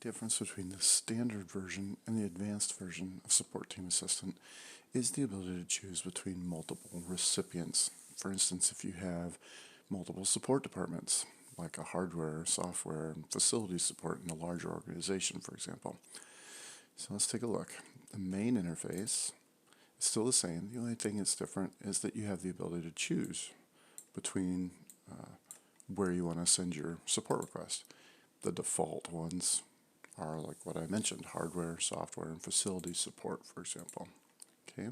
difference between the standard version and the advanced version of Support Team Assistant is the ability to choose between multiple recipients. For instance, if you have multiple support departments, like a hardware, software, and facility support in a larger organization, for example. So let's take a look. The main interface is still the same. The only thing that's different is that you have the ability to choose between where you want to send your support request. The default ones are like what I mentioned, hardware, software, and facility support, for example. Okay.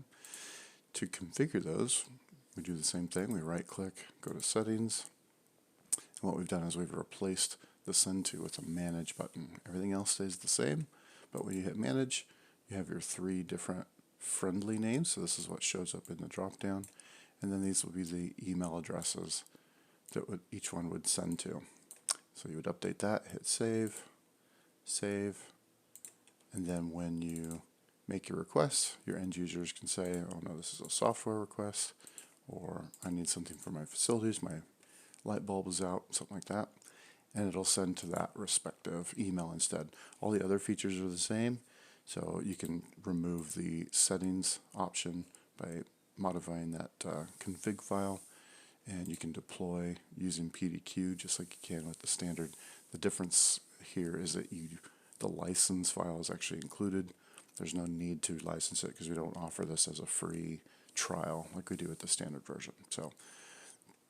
To configure those, we do the same thing. We right-click, go to Settings, and what we've done is we've replaced the Send To with a Manage button. Everything else stays the same, but when you hit Manage, you have your 3 different friendly names. So this is what shows up in the drop-down, and then these will be the email addresses that each one would send to. So you would update that, hit Save, Save, and then when you make your request, your end users can say, oh no, this is a software request, or I need something for my facilities, my light bulb is out, something like that, and it'll send to that respective email instead. All the other features are the same, so you can remove the settings option by modifying that config file, and you can deploy using PDQ just like you can with the standard. The difference here is that the license file is actually included. There's no need to license it because we don't offer this as a free trial like we do with the standard version. So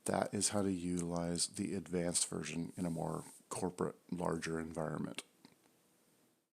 that is how to utilize the advanced version in a more corporate, larger environment.